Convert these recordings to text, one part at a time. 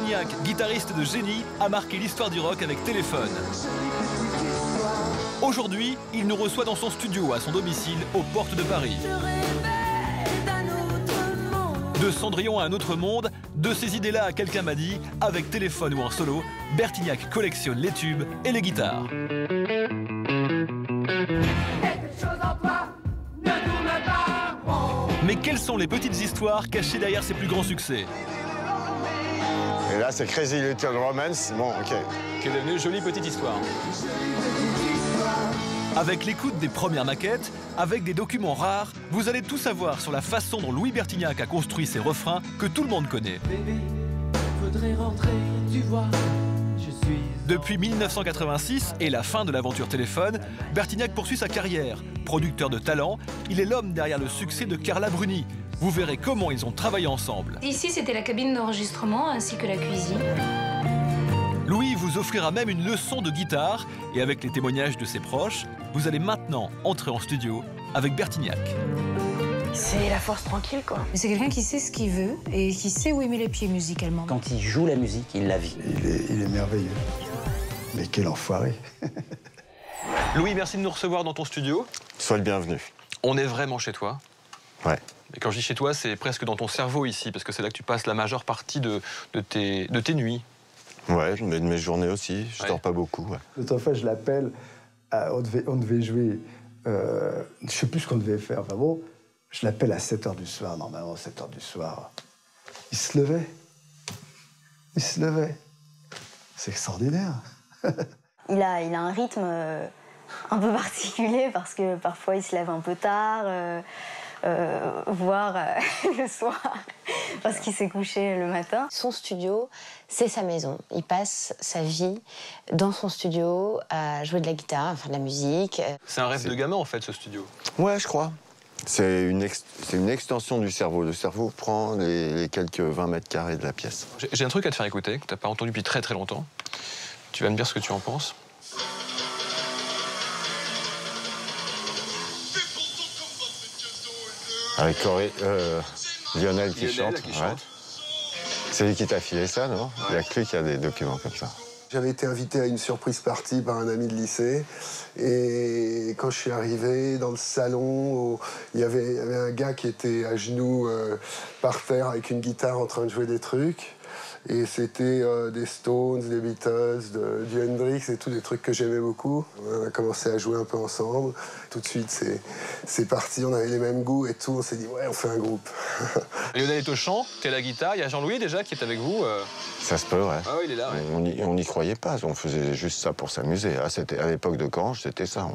Bertignac, guitariste de génie, a marqué l'histoire du rock avec Téléphone. Aujourd'hui, il nous reçoit dans son studio à son domicile aux portes de Paris. De Cendrillon à un autre monde, de ces idées-là à quelqu'un m'a dit, avec Téléphone ou en solo, Bertignac collectionne les tubes et les guitares. Mais quelles sont les petites histoires cachées derrière ses plus grands succès? Et là, c'est Crazy Little Romance. Bon, ok. Qui est devenue une jolie petite histoire. Avec l'écoute des premières maquettes, avec des documents rares, vous allez tout savoir sur la façon dont Louis Bertignac a construit ses refrains que tout le monde connaît. Bébé, faudrait rentrer, tu vois, je suis... Depuis 1986 et la fin de l'aventure Téléphone, Bertignac poursuit sa carrière. Producteur de talent, il est l'homme derrière le succès de Carla Bruni. Vous verrez comment ils ont travaillé ensemble. Ici, c'était la cabine d'enregistrement ainsi que la cuisine. Louis vous offrira même une leçon de guitare et avec les témoignages de ses proches, vous allez maintenant entrer en studio avec Bertignac. C'est la force tranquille, quoi. Mais c'est quelqu'un qui sait ce qu'il veut et qui sait où il met les pieds musicalement. Quand il joue la musique, il la vit. Il est merveilleux. Mais quel enfoiré. Louis, merci de nous recevoir dans ton studio. Sois le bienvenu. On est vraiment chez toi. Ouais. Et quand je dis chez toi, c'est presque dans ton cerveau ici, parce que c'est là que tu passes la majeure partie de tes nuits. Ouais, mais de mes journées aussi. Je dors pas beaucoup. Ouais. L'autre fois, je l'appelle, on devait jouer, je sais plus ce qu'on devait faire. Enfin bon, je l'appelle à 7 h du soir, normalement, 7 h du soir. Il se levait. Il se levait. C'est extraordinaire. Il a un rythme un peu particulier parce que parfois il se lève un peu tard, voire le soir, parce qu'il s'est couché le matin. Son studio, c'est sa maison. Il passe sa vie dans son studio à jouer de la guitare, à faire de la musique. C'est un rêve de gamin, en fait, ce studio. Ouais, je crois. C'est une extension du cerveau. Le cerveau prend les quelques 20 mètres carrés de la pièce. J'ai un truc à te faire écouter, que tu n'as pas entendu depuis très très longtemps. Tu vas me dire ce que tu en penses. Avec Lionel qui chante. Ouais. C'est lui qui t'a filé ça, non? Il n'y a que lui qui a des documents comme ça. J'avais été invité à une surprise party par un ami de lycée. Et quand je suis arrivé dans le salon, il y avait un gars qui était à genoux par terre avec une guitare en train de jouer des trucs. Et c'était des Stones, des Beatles, du Hendrix et tout, des trucs que j'aimais beaucoup. On a commencé à jouer un peu ensemble. Tout de suite, c'est parti, on avait les mêmes goûts et tout. On s'est dit, ouais, on fait un groupe. Lionel est au chant, t'es à la guitare. Il y a Jean-Louis déjà qui est avec vous. Ça se peut, ouais. Ah oui, il est là, ouais. On n'y croyait pas, on faisait juste ça pour s'amuser. Ah, à l'époque de Grange, c'était ça.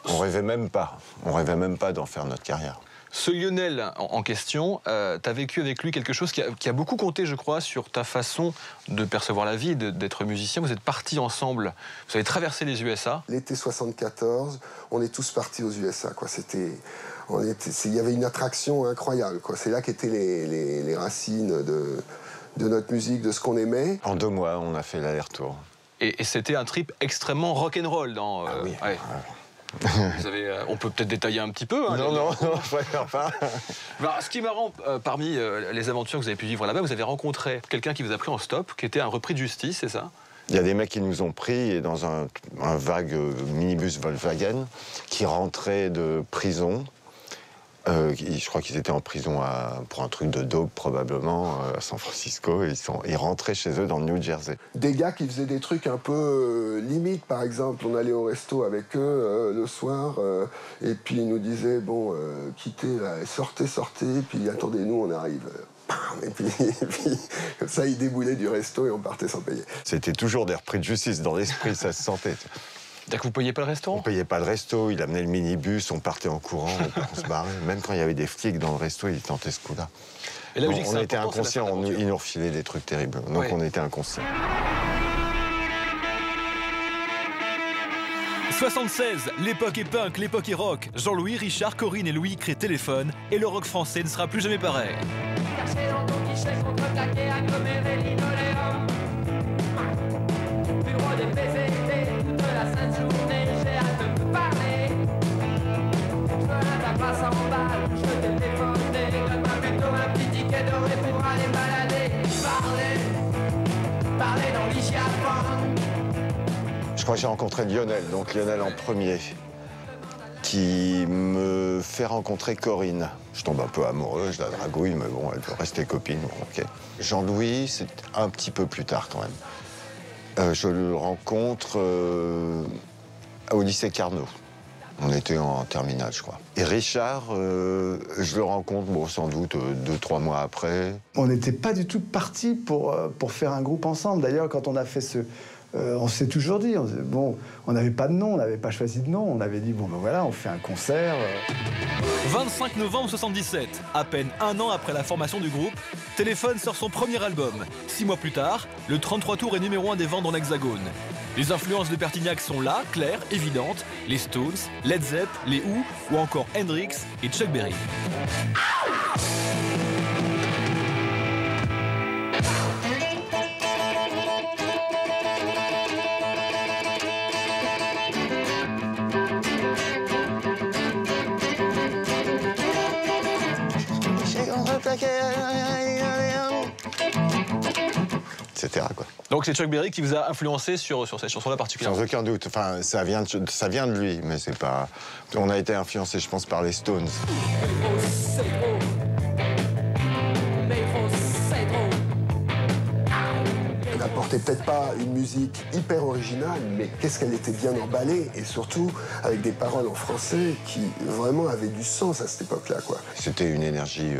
On rêvait même pas. On rêvait même pas d'en faire notre carrière. Ce Lionel en question, tu as vécu avec lui quelque chose qui a beaucoup compté, je crois, sur ta façon de percevoir la vie, d'être musicien. Vous êtes partis ensemble, vous avez traversé les USA. L'été 74, on est tous partis aux USA, quoi. Il y avait une attraction incroyable, quoi. C'est là qu'étaient les racines de notre musique, de ce qu'on aimait. En 2 mois, on a fait l'aller-retour. Et c'était un trip extrêmement rock'n'roll dans... Ah oui. Ouais. On peut peut-être détailler un petit peu. Hein, non, je préfère pas. Bah, ce qui est marrant, parmi les aventures que vous avez pu vivre là-bas, vous avez rencontré quelqu'un qui vous a pris en stop, qui était un repris de justice, c'est ça? Il y a des mecs qui nous ont pris dans un vague minibus Volkswagen qui rentrait de prison. Je crois qu'ils étaient en prison pour un truc de dope, probablement, à San Francisco. Et ils rentraient chez eux dans le New Jersey. Des gars qui faisaient des trucs un peu limites, par exemple. On allait au resto avec eux le soir, et puis ils nous disaient, bon, quittez, là, sortez, et puis attendez-nous, on arrive. Et puis, comme ça, ils déboulaient du resto et on partait sans payer. C'était toujours des repris de justice. Dans l'esprit, ça se sentait. C'est-à-dire que vous ne payez pas le restaurant? On ne payait pas le resto, il amenait le minibus, on partait en courant, on se barrait. Même quand il y avait des flics dans le resto, ils tentaient ce coup-là. Et là, on était inconscients, ils nous refilaient des trucs terribles. Donc on était inconscients. 76, l'époque est punk, l'époque est rock. Jean-Louis, Richard, Corinne et Louis créent Téléphone et le rock français ne sera plus jamais pareil. Caché dans ton guichet, contreplaqué, aggloméré, linoléum. Bureau des PCT, toute la sainte journée, j'ai hâte de me parler. Je veux la passe en balle, je veux téléphoner. Donne-moi plutôt un petit ticket doré pour aller balader, parler. Je crois que j'ai rencontré Lionel, donc Lionel en premier, qui me fait rencontrer Corinne. Je tombe un peu amoureux, je la dragouille, mais bon, elle veut rester copine, bon, ok. Jean-Louis, c'est un petit peu plus tard quand même. Je le rencontre au lycée Carnot. On était en terminale, je crois. Et Richard, je le rencontre, bon, sans doute 2-3 mois après. On n'était pas du tout partis pour faire un groupe ensemble. D'ailleurs, quand on a fait ce... on s'est toujours dit, on n'avait pas de nom, on n'avait pas choisi de nom. On avait dit, bon ben voilà, on fait un concert. 25 novembre 77, à peine un an après la formation du groupe, Téléphone sort son premier album. 6 mois plus tard, le 33 tours est numéro 1 des ventes en Hexagone. Les influences de Pertignac sont là, claires, évidentes. Les Stones, Led Zepp, les Who ou encore Hendrix et Chuck Berry. Etc. quoi. Donc c'est Chuck Berry qui vous a influencé sur cette chanson-là particulièrement. Sans aucun doute. Enfin, ça vient de lui, mais c'est pas... On a été influencé, je pense, par les Stones. Elle n'apportait peut-être pas une musique hyper originale, mais qu'est-ce qu'elle était bien emballée, et surtout avec des paroles en français qui vraiment avaient du sens à cette époque-là, quoi. C'était une énergie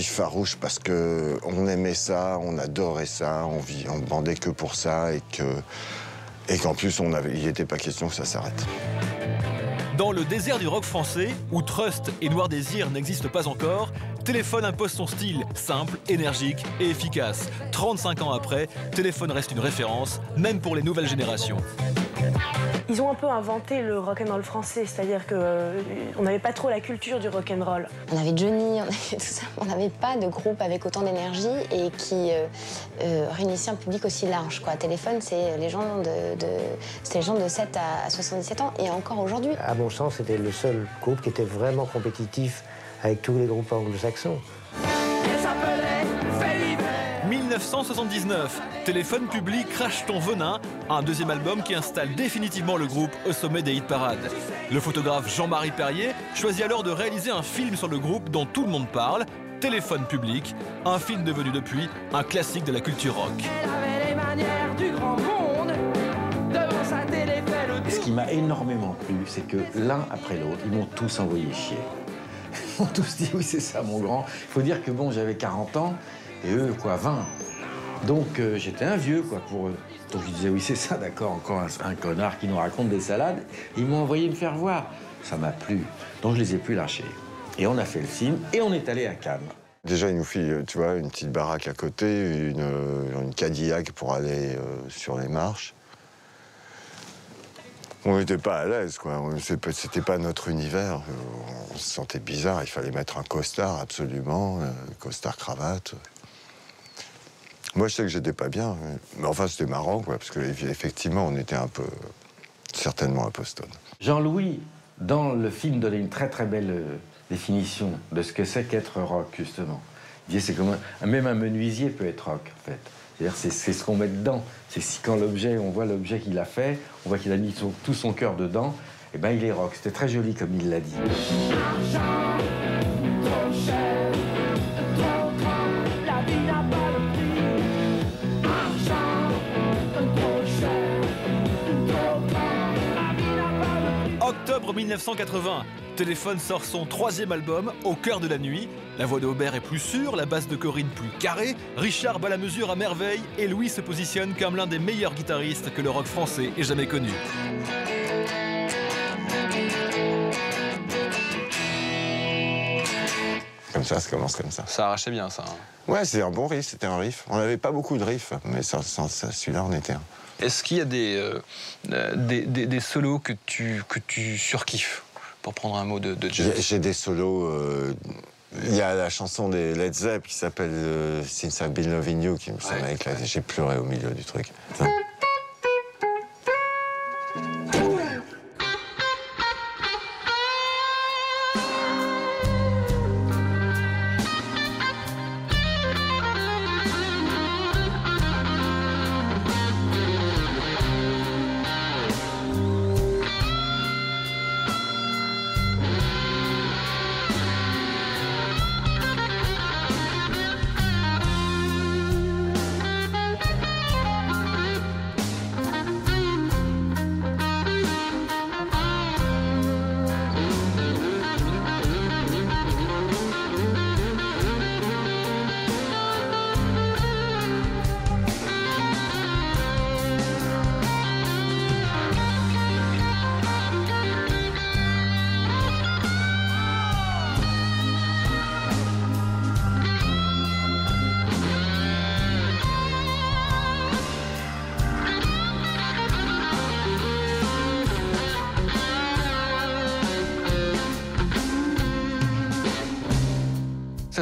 farouche parce que on aimait ça, on adorait ça, on bandait que pour ça et qu'en plus il n'était pas question que ça s'arrête. Dans le désert du rock français, où Trust et Noir Désir n'existent pas encore, Téléphone impose son style, simple, énergique et efficace. 35 ans après, Téléphone reste une référence, même pour les nouvelles générations. Ils ont un peu inventé le rock'n'roll français, c'est-à-dire qu'on n'avait pas trop la culture du rock'n'roll. On avait Johnny, on avait tout ça. On n'avait pas de groupe avec autant d'énergie et qui réunissait un public aussi large, quoi. Téléphone, c'est les gens c'était les gens de 7 à 77 ans et encore aujourd'hui. À mon sens, c'était le seul groupe qui était vraiment compétitif avec tous les groupes anglo-saxons. 1979, Téléphone publie Crache ton venin, un deuxième album qui installe définitivement le groupe au sommet des hit-parades. Le photographe Jean-Marie Perrier choisit alors de réaliser un film sur le groupe dont tout le monde parle, Téléphone public, un film devenu depuis un classique de la culture rock. Elle avait les manières du grand monde. Devant sa télé, fait le Ce qui m'a énormément plu, c'est que l'un après l'autre, ils m'ont tous envoyé chier. Ils m'ont tous dit, oui, c'est ça, mon grand. Il faut dire que bon, j'avais 40 ans. Et eux, quoi, 20. Donc, j'étais un vieux, quoi, pour eux. Donc, je disais, oui, c'est ça, d'accord, encore un connard qui nous raconte des salades. Ils m'ont envoyé me faire voir. Ça m'a plu. Donc, je les ai plus lâchés. Et on a fait le film, et on est allé à Cannes. Déjà, il nous fit, tu vois, une petite baraque à côté, une Cadillac pour aller sur les marches. On n'était pas à l'aise, quoi. C'était pas notre univers. On se sentait bizarre. Il fallait mettre un costard, absolument. Costard, cravate. Moi, je sais que j'étais pas bien. Mais enfin, c'était marrant, quoi. Parce qu'effectivement, on était certainement un peu stone. Jean-Louis, dans le film, donnait une très très belle définition de ce que c'est qu'être rock, justement. Il disait, c'est comme même un menuisier peut être rock, en fait. C'est-à-dire, c'est ce qu'on met dedans. C'est si quand on voit l'objet qu'il a fait, on voit qu'il a mis tout son cœur dedans, et ben il est rock. C'était très joli comme il l'a dit. argent, trop cher, trop grand, la vie n'a pas le prix. Argent, trop cher, trop grand, la vie n'a pas le prix. Octobre 1980, Téléphone sort son 3e album, Au cœur de la nuit. La voix de Aubert est plus sûre, la basse de Corinne plus carrée, Richard bat la mesure à merveille et Louis se positionne comme l'un des meilleurs guitaristes que le rock français ait jamais connu. Comme ça commence comme ça. Ça arrachait bien, ça. Ouais, c'est un bon riff, c'était un riff. On n'avait pas beaucoup de riffs, mais celui-là, on était un. Est-ce qu'il y a des solos que tu surkiffes, pour prendre un mot de jazz? J'ai des solos... Il y a la chanson des Led Zepp qui s'appelle Since I've Been Loving You, qui me semble éclaté. J'ai pleuré au milieu du truc. Attends.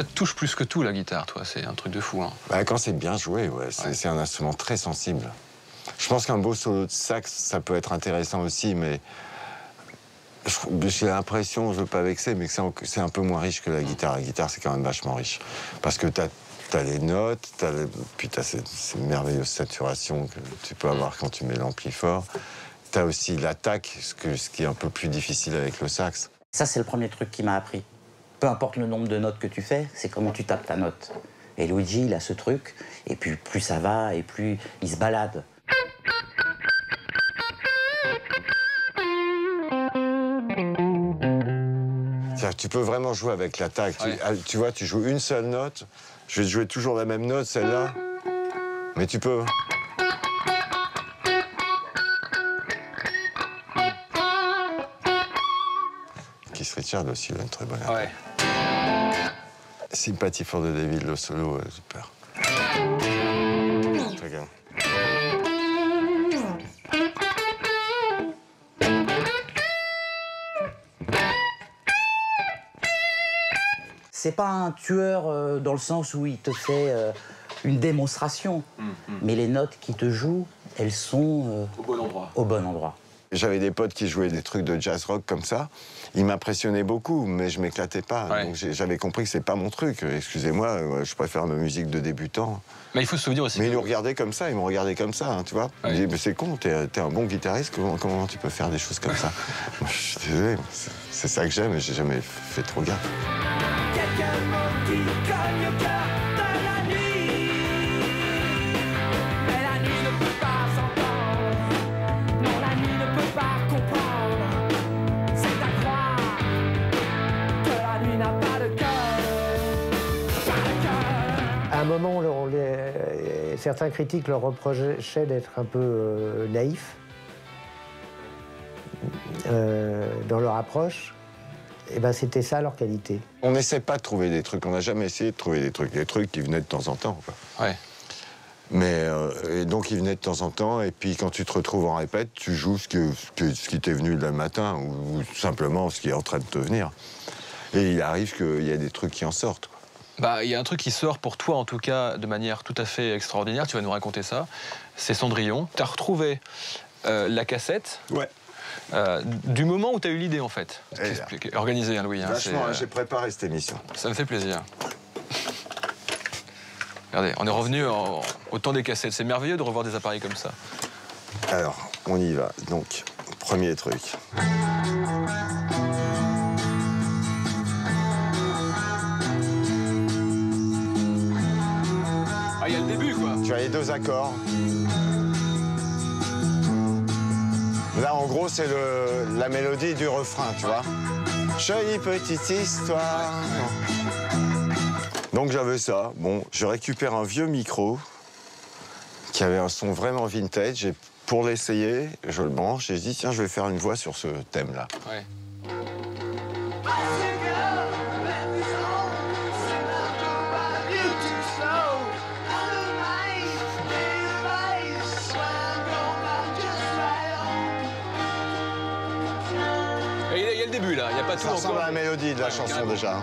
ça te touche plus que tout, la guitare, toi. C'est un truc de fou. Hein. Bah, quand c'est bien joué, ouais. C'est un instrument très sensible. Je pense qu'un beau solo de sax, ça peut être intéressant aussi, mais j'ai l'impression, je veux pas vexer, mais que c'est un peu moins riche que la guitare. La guitare, c'est quand même vachement riche. Parce que t'as les notes, puis t'as ces merveilleuses saturations que tu peux avoir quand tu mets l'ampli fort. T'as aussi l'attaque, ce qui est un peu plus difficile avec le sax. Ça, c'est le premier truc qui m'a appris. Peu importe le nombre de notes que tu fais, c'est comment tu tapes ta note. Et Luigi, il a ce truc, et puis plus ça va, et plus il se balade. Tu peux vraiment jouer avec l'attaque. Ouais. Tu vois, tu joues une seule note, je vais jouer toujours la même note, celle-là, mais tu peux. Keith Richards aussi, il a une très bonne attaque. Ouais. Sympathy for the Devil, le solo, super. Très bien. C'est pas un tueur dans le sens où il te fait une démonstration, mais les notes qu'il te joue, elles sont au bon endroit. Au bon endroit. J'avais des potes qui jouaient des trucs de jazz rock comme ça. Ils m'impressionnaient beaucoup, mais je m'éclatais pas. Ouais. Donc j'avais compris que c'est pas mon truc. Excusez-moi, je préfère ma musique de débutant. Mais il faut se souvenir aussi. Mais ils nous regardaient comme ça, ils m'ont regardé comme ça, hein, tu vois. Ils me disaient, mais c'est con, t'es un bon guitariste, comment tu peux faire des choses comme ça? Moi, je suis désolé, c'est ça que j'aime et j'ai jamais fait trop gaffe. Quelques mots qui cognent au cœur de la nuit. Mais la nuit ne peut pas s'entendre. Non, la nuit ne peut pas comprendre. C'est à croire que la nuit n'a pas de cœur. Pas de cœur. À un moment, certains critiques leur reprochaient d'être un peu naïfs dans leur approche. Et ben c'était ça leur qualité. On n'essaie pas de trouver des trucs, on n'a jamais essayé de trouver des trucs qui venaient de temps en temps. Quoi. Ouais. Mais et donc ils venaient de temps en temps, et puis quand tu te retrouves en répète, tu joues ce qui t'est venu le matin, ou simplement ce qui est en train de te venir. Et il arrive qu'il y a des trucs qui en sortent. Quoi. Bah, il y a un truc qui sort pour toi, en tout cas, de manière tout à fait extraordinaire, tu vas nous raconter ça, c'est Cendrillon. Tu as retrouvé la cassette. Ouais. Du moment où tu as eu l'idée, en fait. Organisé, hein, Louis. Hein, vachement, j'ai préparé cette émission. Ça me fait plaisir. Regardez, on est revenu au temps des cassettes. C'est merveilleux de revoir des appareils comme ça. Alors, on y va. Donc, premier truc. Ah, il y a le début, quoi. Tu as les deux accords. Là, en gros, c'est la mélodie du refrain, tu vois. Jolie petite histoire. Donc, j'avais ça. Bon, je récupère un vieux micro qui avait un son vraiment vintage. Et pour l'essayer, je le branche et je dis, tiens, je vais faire une voix sur ce thème-là. Ouais. Il y a le début là, il n'y a pas tout encore. Ça ressemble à la mais... mélodie de la chanson déjà.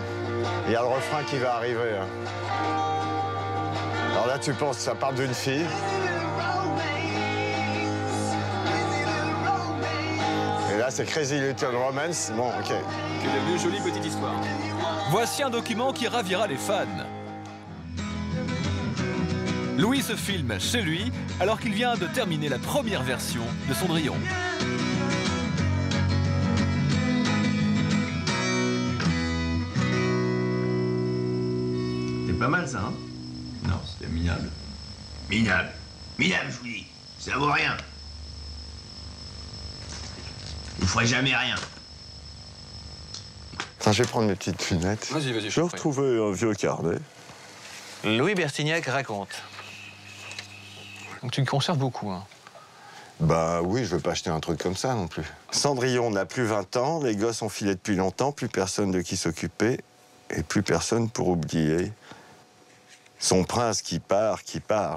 Il y a le refrain qui va arriver. Alors là, tu penses que ça part d'une fille. Et là, c'est Crazy Little Romance. Bon, ok. Quelle est une jolie petite histoire. Voici un document qui ravira les fans. Louis se filme chez lui alors qu'il vient de terminer la première version de Cendrillon. C'est pas mal ça, hein? Non, c'était minable. Minable. Minable, je vous dis. Ça vaut rien. Vous ferez jamais rien. Attends, je vais prendre mes petites lunettes. Vas-y, je vais retrouver un vieux carnet. Louis Bertignac raconte. Donc tu conserves beaucoup, hein? Bah oui, je veux pas acheter un truc comme ça non plus. Cendrillon n'a plus 20 ans, les gosses ont filé depuis longtemps, plus personne de qui s'occuper, et plus personne pour oublier. Son prince qui part,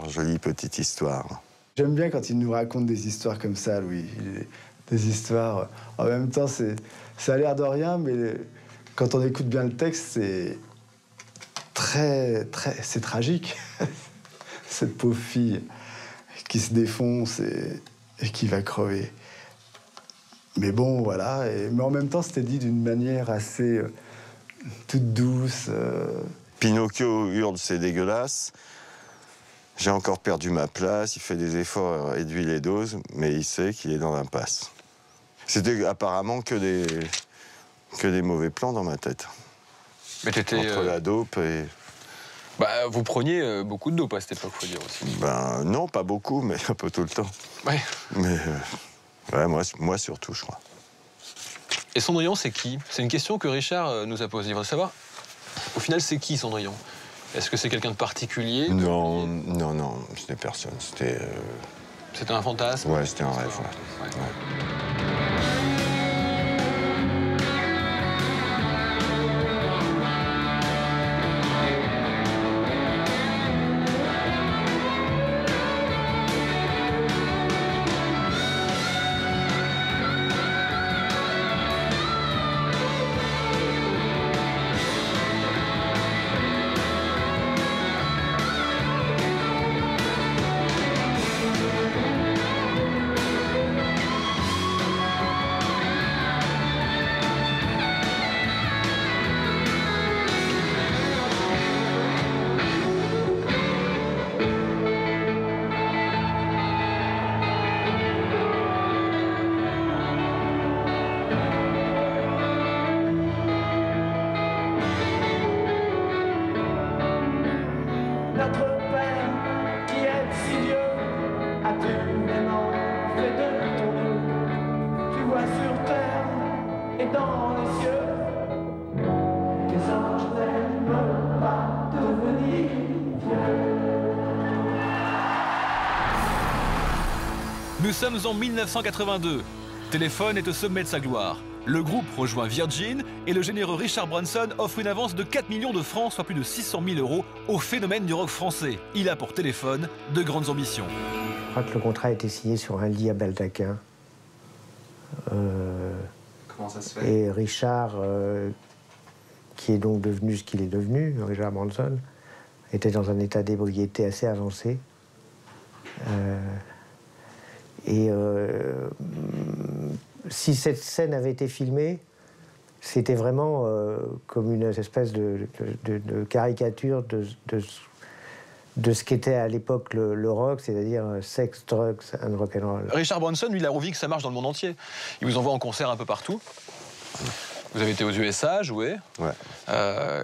jolie petite histoire. J'aime bien quand il nous raconte des histoires comme ça, Louis. Des histoires... En même temps, ça a l'air de rien, mais quand on écoute bien le texte, c'est c'est tragique. Cette pauvre fille qui se défonce et qui va crever. Mais bon, voilà. Mais en même temps, c'était dit d'une manière assez toute douce. Pinocchio hurle, c'est dégueulasse. J'ai encore perdu ma place. Il fait des efforts, réduit les doses, mais il sait qu'il est dans l'impasse. C'était apparemment que des mauvais plans dans ma tête. Mais t'étais... Entre la dope et... Bah, vous preniez beaucoup de dope à cette époque, faut dire aussi. Ben non, pas beaucoup, mais un peu tout le temps. Ouais. Mais ouais, moi surtout, je crois. Et Cendrillon, c'est qui? C'est une question que Richard nous a posée. Il veut savoir, au final, c'est qui Cendrillon? Est-ce que c'est quelqu'un de particulier? Non, c'était personne. C'était... C'était un fantasme? Ouais, c'était un rêve, ouais. Notre Père qui est si Dieu, as-tu vraiment fait de ton mieux? Tu vois sur terre et dans les cieux, tes anges n'aiment pas devenir vieux. Nous sommes en 1982. Téléphone est au sommet de sa gloire. Le groupe rejoint Virgin et le généreux Richard Branson offre une avance de 4 millions de francs, soit plus de 600 000 € au phénomène du rock français. Il a pour Téléphone de grandes ambitions. Je crois que le contrat a été signé sur un lit à baldaquin. Comment ça se fait? Et Richard, qui est donc devenu ce qu'il est devenu, Richard Branson, était dans un état d'ébriété assez avancé. Si cette scène avait été filmée, c'était vraiment comme une espèce de caricature de ce qu'était à l'époque le rock, c'est-à-dire sex, drugs and rock'n'roll. Richard Branson, lui, il a envie que ça marche dans le monde entier. Il vous envoie en concert un peu partout. Vous avez été aux USA, joué. Ouais.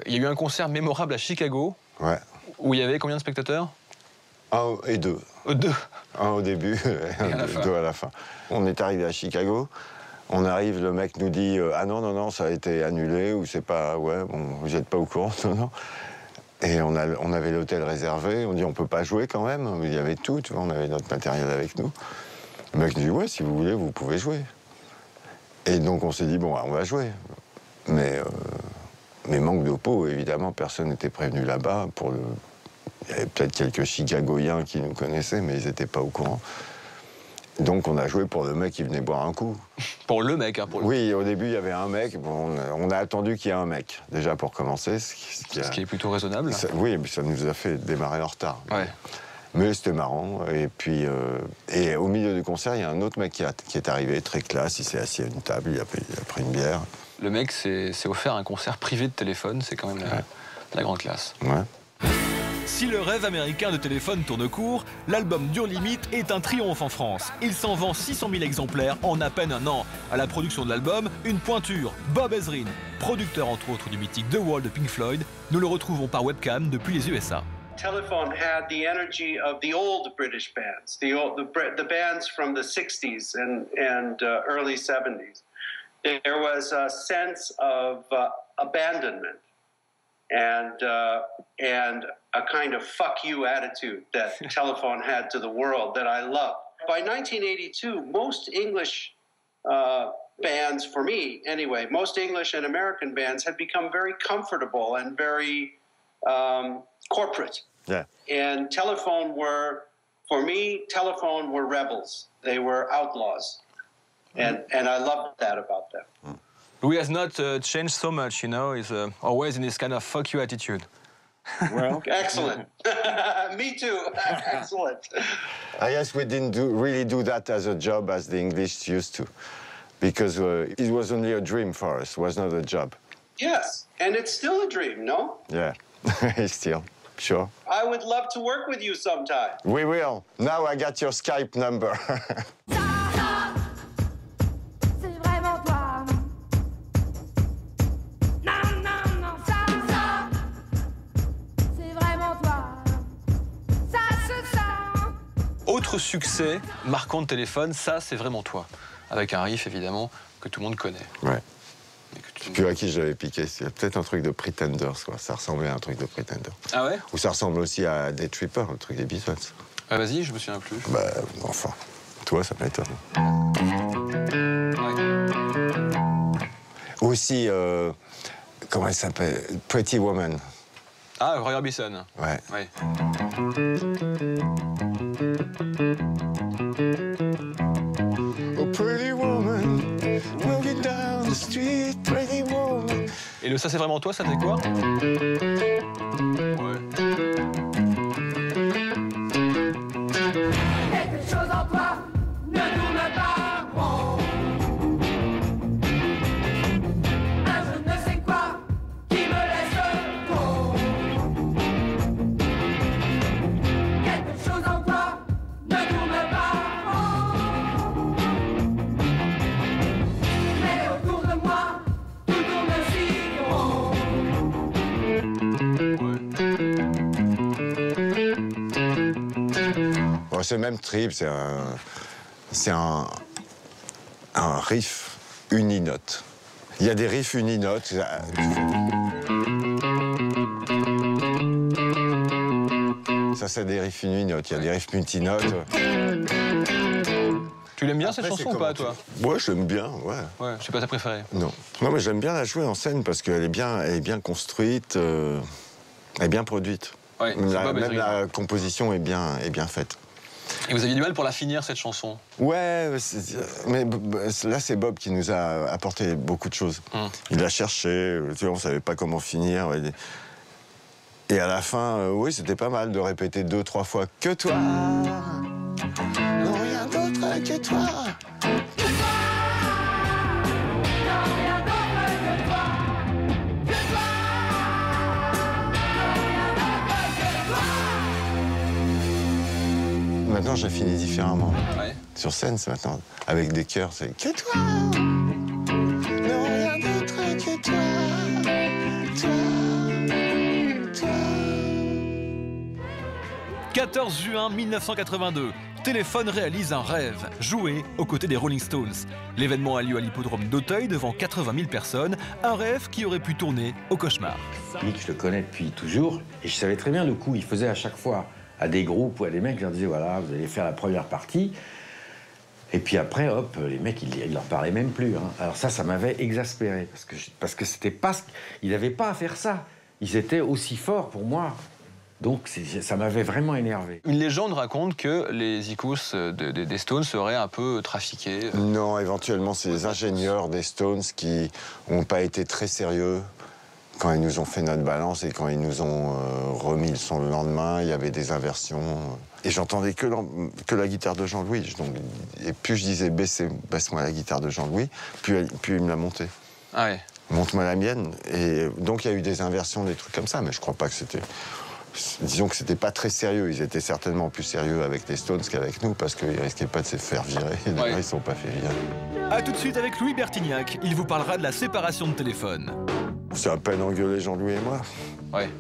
Il y a eu un concert mémorable à Chicago. Ouais. Où il y avait combien de spectateurs? 1 et 2. 2. Un au début et deux à la fin. On est arrivé à Chicago. On arrive, le mec nous dit ah non, ça a été annulé ou c'est pas. Ouais, bon, vous n'êtes pas au courant, non. Et on avait l'hôtel réservé. On dit on peut pas jouer quand même. Il y avait tout, tu vois, on avait notre matériel avec nous. Le mec nous dit ouais, si vous voulez, vous pouvez jouer. Et donc on s'est dit bon, on va jouer. Mais manque de peau, évidemment, personne n'était prévenu là-bas pour le. Il y avait peut-être quelques Chicagoiens qui nous connaissaient, mais ils n'étaient pas au courant. Donc on a joué pour le mec qui venait boire un coup. Pour le mec, hein, pour le... Oui, au début, il y avait un mec. Bon, on a attendu qu'il y ait un mec, déjà pour commencer. Ce qui est plutôt raisonnable. Oui, mais ça nous a fait démarrer en retard. Ouais. Mais c'était marrant. Et puis, et au milieu du concert, il y a un autre mec qui est arrivé, très classe. Il s'est assis à une table, il a pris une bière. Le mec s'est offert un concert privé de Téléphone, c'est quand même la grande classe. Ouais. Si le rêve américain de Téléphone tourne court, l'album Dure Limite est un triomphe en France. Il s'en vend 600 000 exemplaires en à peine un an. À la production de l'album, une pointure, Bob Ezrin, producteur entre autres du mythique The Wall de Pink Floyd. Nous le retrouvons par webcam depuis les USA. Telephone had the energy of the old British bands, the bands from the 60s and early 70s. There was a sense of abandonment and a kind of fuck you attitude that Telephone had to the world that I loved. By 1982, most English bands, for me anyway, most English and American bands had become very comfortable and very corporate. Yeah. And Telephone were, for me, Telephone were rebels. They were outlaws. And I loved that about them. Louis has not changed so much, you know. He's always in this kind of fuck you attitude. Well, excellent. Me too. Excellent. I guess we didn't really do that as a job as the English used to, because it was only a dream for us. It was not a job. Yes, and it's still a dream, no? Yeah, still, sure. I would love to work with you sometime. We will. Now I got your Skype number. C'est vraiment toi. Non, non, non, ça, c'est vraiment toi. Ça se sent. Autre succès marquant de Téléphone, ça c'est vraiment toi. Avec un riff évidemment que tout le monde connaît. Ouais. Puis à qui je l'avais piqué, c'est peut-être un truc de Pretenders, quoi. Ça ressemblait à un truc de Pretenders. Ah ouais? Ou ça ressemble aussi à Day Tripper, le truc des Beatles. Ah vas-y, je me souviens plus. Bah, enfin, toi, ça m'étonne. Ouais. Aussi, comment elle s'appelle? Pretty Woman. Ah, Roy Orbison. Ouais. Ouais. Oh, pretty woman, walking down the street, pretty woman. Et le Ça c'est vraiment toi, ça fait quoi? Ouais. Quelque chose en toi ne tourne pas rond. Un je ne sais quoi qui me laisse con. Quelque chose en toi ne tourne pas rond. Mais autour de moi, tout tourne si rond. Bon, c'est le même trip, c'est un riff uninote. Il y a des riffs uninotes. Ça, c'est des riffs uninotes. Il y a des riffs multinotes. Tu l'aimes bien cette Après, chanson ou pas, toi? Ouais, je l'aime bien, ouais. Ouais, c'est pas ta préférée? Non. Non, mais j'aime bien la jouer en scène parce qu'elle est bien construite, elle est bien produite. Ouais, même la composition est bien faite. Et vous aviez du mal pour la finir, cette chanson? Ouais, mais là, c'est Bob qui nous a apporté beaucoup de choses. Il a cherché, tu vois, on savait pas comment finir. Et à la fin, oui, c'était pas mal de répéter 2-3 fois « Que toi ». Non, rien d'autre que toi. Maintenant, je la finis différemment. Ouais. Sur scène, c'est maintenant. Avec des chœurs, c'est que toi. Non, rien d'autre que toi. Toi. 14 juin 1982. Téléphone réalise un rêve, jouer aux côtés des Rolling Stones. L'événement a lieu à l'hippodrome d'Auteuil devant 80 000 personnes, un rêve qui aurait pu tourner au cauchemar. Mick, je le connais depuis toujours, et je savais très bien le coup. Il faisait à chaque fois à des groupes ou à des mecs, il leur disait voilà, vous allez faire la première partie. Et puis après, hop, les mecs, ils leur parlaient même plus. Hein. Alors ça m'avait exaspéré, parce que c'était pas... Ils n'avaient pas à faire ça. Ils étaient aussi forts pour moi. Donc ça m'avait vraiment énervé. Une légende raconte que les icôs des Stones seraient un peu trafiqués. Non, éventuellement, c'est les ingénieurs des Stones qui n'ont pas été très sérieux quand ils nous ont fait notre balance et quand ils nous ont remis le son le lendemain. Il y avait des inversions. Et j'entendais que la guitare de Jean-Louis. Et plus je disais baisse-moi la guitare de Jean-Louis, plus il me la montait. Ah ouais. Monte-moi la mienne. Et donc il y a eu des inversions, des trucs comme ça, mais je crois pas que c'était... Disons que c'était pas très sérieux. Ils étaient certainement plus sérieux avec les Stones qu'avec nous parce qu'ils risquaient pas de se faire virer. Et d'ailleurs, ils sont pas fait virer. A tout de suite avec Louis Bertignac. Il vous parlera de la séparation de Téléphone. C'est à peine engueulé Jean-Louis et moi. Ouais.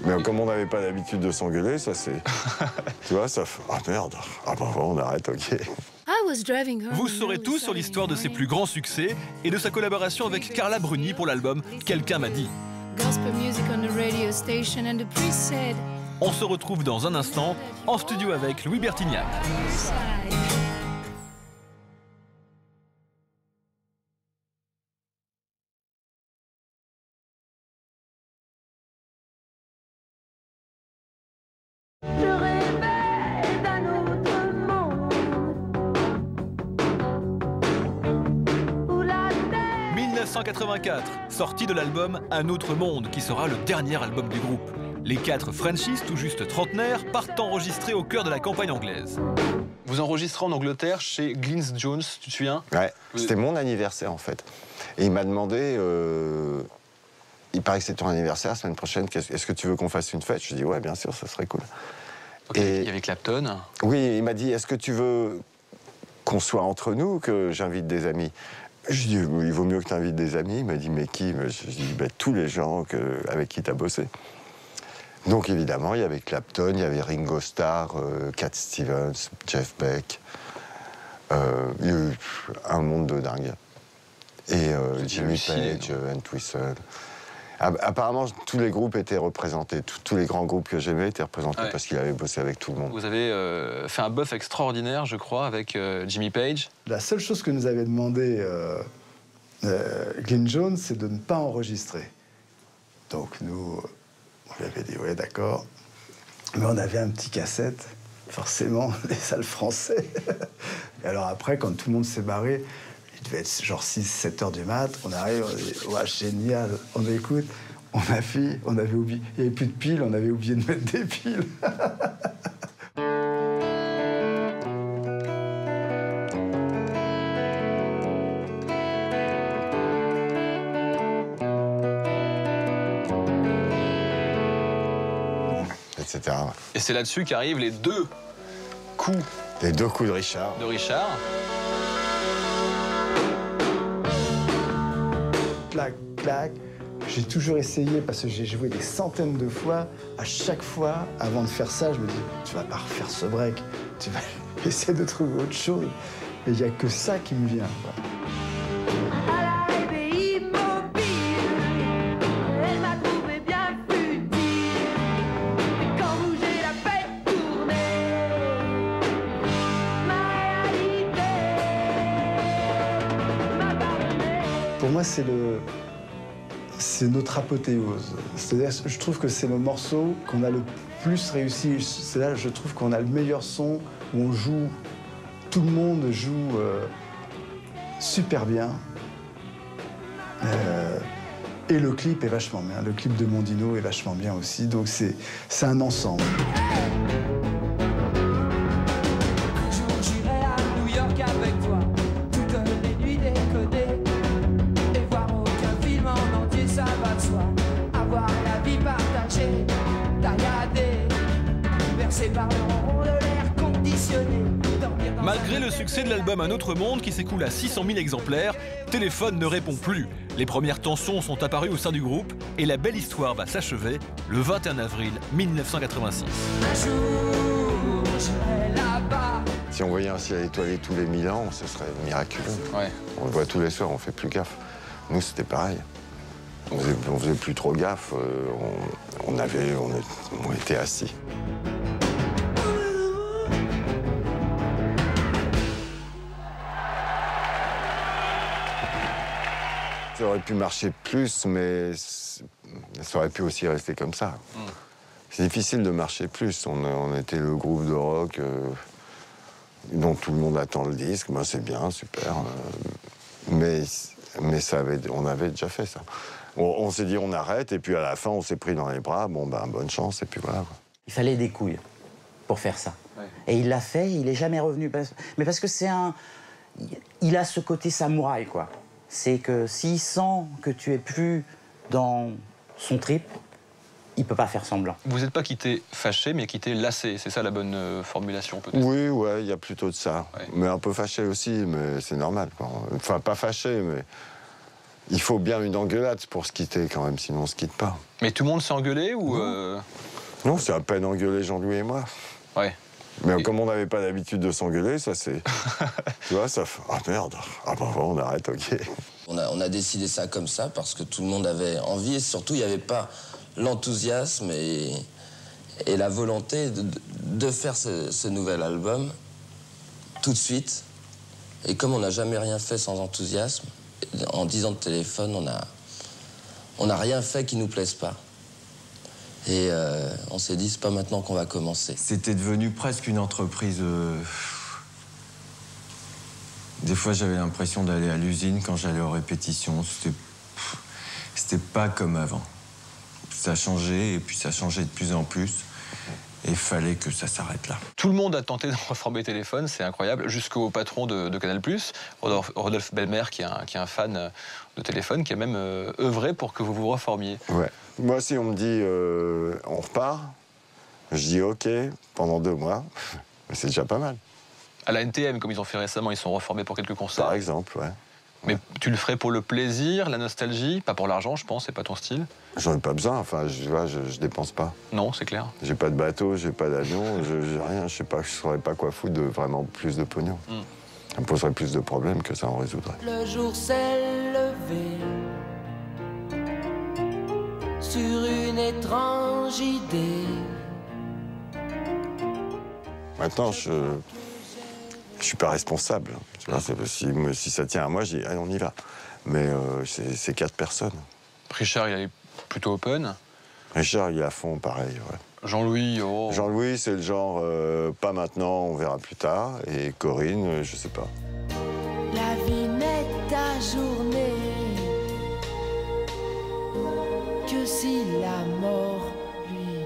Mais comme on n'avait pas l'habitude de s'engueuler, ça c'est... Tu vois, ça fait... Ah merde. Ah bah bon, on arrête, ok. Vous saurez tout sur l'histoire de ses plus grands succès et de sa collaboration avec Carla Bruni pour l'album Quelqu'un m'a dit. On se retrouve dans un instant en studio avec Louis Bertignac. Je rêvais d'un autre monde où la terre... 1984, sortie de l'album Un autre monde, qui sera le dernier album du groupe. Les 4 Frenchies, tout juste trentenaires, partent enregistrer au cœur de la campagne anglaise. Vous enregistrez en Angleterre chez Glyn Jones, tu te souviens? Ouais, c'était mon anniversaire en fait. Et il m'a demandé, il paraît que c'est ton anniversaire la semaine prochaine, est-ce que tu veux qu'on fasse une fête? Je lui ai dit ouais, bien sûr, ça serait cool. Okay, et il y avait Clapton. Oui, il m'a dit, est-ce que tu veux qu'on soit entre nous, que j'invite des amis? Je lui ai dit, il vaut mieux que tu invites des amis. Il m'a dit, mais qui? Je lui ai dit, tous les gens avec qui tu as bossé. Donc évidemment, il y avait Clapton, il y avait Ringo Starr, Cat Stevens, Jeff Beck. Il y a eu un monde de dingue. Et Jimmy Page, Entwistle. Apparemment, tous les groupes étaient représentés. Tous les grands groupes que j'aimais étaient représentés parce qu'il avait bossé avec tout le monde. Vous avez fait un bœuf extraordinaire, je crois, avec Jimmy Page. La seule chose que nous avait demandé Glyn Jones, c'est de ne pas enregistrer. Donc nous, on lui avait dit, ouais, d'accord. Mais on avait un petit cassette, forcément, les salles français. Et alors après, quand tout le monde s'est barré, il devait être genre 6-7 heures du mat, on arrive, on dit, ouais, génial, on écoute, on avait oublié, il n'y avait plus de piles, on avait oublié de mettre des piles. Etc. Et c'est là-dessus qu'arrivent les 2 coups. Les 2 coups de Richard. De Richard. Clac, clac. J'ai toujours essayé, parce que j'ai joué des centaines de fois. À chaque fois, avant de faire ça, je me dis, tu vas pas refaire ce break. Tu vas essayer de trouver autre chose. Et il n'y a que ça qui me vient, quoi. Pour moi, c'est notre apothéose. C'est-à-dire, je trouve que c'est le morceau qu'on a le plus réussi. C'est là, je trouve qu'on a le meilleur son, où on joue, tout le monde joue super bien. Et le clip est vachement bien. Le clip de Mondino est vachement bien aussi. Donc c'est un ensemble. J'irai à New York avec toi, toutes les nuits décodées. Et voir aucun film en entier, ça va de soi. Avoir la vie partagée, tailladée, bercée par le ronron de l'air conditionné. Malgré le succès de l'album Un autre monde qui s'écoule à 600 000 exemplaires, Téléphone ne répond plus. Les premières tensions sont apparues au sein du groupe et la belle histoire va s'achever le 21 avril 1986. Un jour, j'irai là-bas. Si on voyait un ciel étoilé tous les 1000 ans, ce serait miraculeux. Ouais. On le voit tous les soirs, on fait plus gaffe. Nous, c'était pareil. On faisait plus trop gaffe. On était assis. Ça aurait pu marcher plus, mais ça aurait pu aussi rester comme ça. C'est difficile de marcher plus. On était le groupe de rock dont tout le monde attend le disque. Ben, c'est bien, super. Mais on avait déjà fait ça. On s'est dit on arrête, et puis à la fin, on s'est pris dans les bras. Bon, ben, bonne chance, et puis voilà. Il fallait des couilles pour faire ça. Ouais. Et il l'a fait, il n'est jamais revenu. Mais parce que c'est un... Il a ce côté samouraï, quoi. C'est que s'il sent que tu es plus dans son trip, il peut pas faire semblant. Vous n'êtes pas quitté fâché, mais quitté lassé. C'est ça la bonne formulation, peut-être? Oui, ouais, il y a plutôt de ça. Ouais. Mais un peu fâché aussi, mais c'est normal, quoi. Enfin, pas fâché, mais il faut bien une engueulade pour se quitter, quand même, sinon on se quitte pas. Mais tout le monde s'est engueulé, ou Non, c'est à peine engueulé Jean-Louis et moi. Ouais. Mais comme on n'avait pas l'habitude de s'engueuler, ça c'est... Tu vois, ça fait... Ah merde, ah bah bon, on arrête, ok. On a décidé ça comme ça parce que tout le monde avait envie et surtout il n'y avait pas l'enthousiasme et la volonté de faire ce nouvel album tout de suite. Et comme on n'a jamais rien fait sans enthousiasme, en 10 ans de Téléphone, on n'a rien fait qui nous plaise pas. Et on s'est dit, c'est pas maintenant qu'on va commencer. C'était devenu presque une entreprise. Des fois, j'avais l'impression d'aller à l'usine quand j'allais aux répétitions. C'était pas comme avant. ça a changé, et puis ça a changé de plus en plus. Et il fallait que ça s'arrête là. Tout le monde a tenté de reformer Téléphone, c'est incroyable, jusqu'au patron de Canal+, Rodolphe Belmer, qui est un fan de Téléphone, qui a même œuvré pour que vous vous reformiez. Ouais. Moi, si on me dit on repart, je dis OK pendant 2 mois, mais c'est déjà pas mal. À la NTM, comme ils ont fait récemment, ils sont reformés pour quelques concerts. Par exemple, ouais. Mais tu le ferais pour le plaisir, la nostalgie, pas pour l'argent, je pense, c'est pas ton style. J'en ai pas besoin, enfin, je dépense pas. Non, c'est clair. J'ai pas de bateau, j'ai pas d'avion, j'ai rien, je sais pas, je saurais pas quoi foutre de vraiment plus de pognon. Ça me poserait plus de problèmes que ça en résoudrait. Le jour s'est levé sur une étrange idée. Maintenant, je suis pas responsable. Tu vois, si ça tient à moi, je dis allez, on y va. Mais c'est 4 personnes. Richard, il est plutôt open. Richard, il est à fond, pareil. Ouais. Jean-Louis, oh. Jean-Louis, c'est le genre pas maintenant, on verra plus tard. Et Corinne, je sais pas. La vie n'est ta journée que si la mort lui nuit.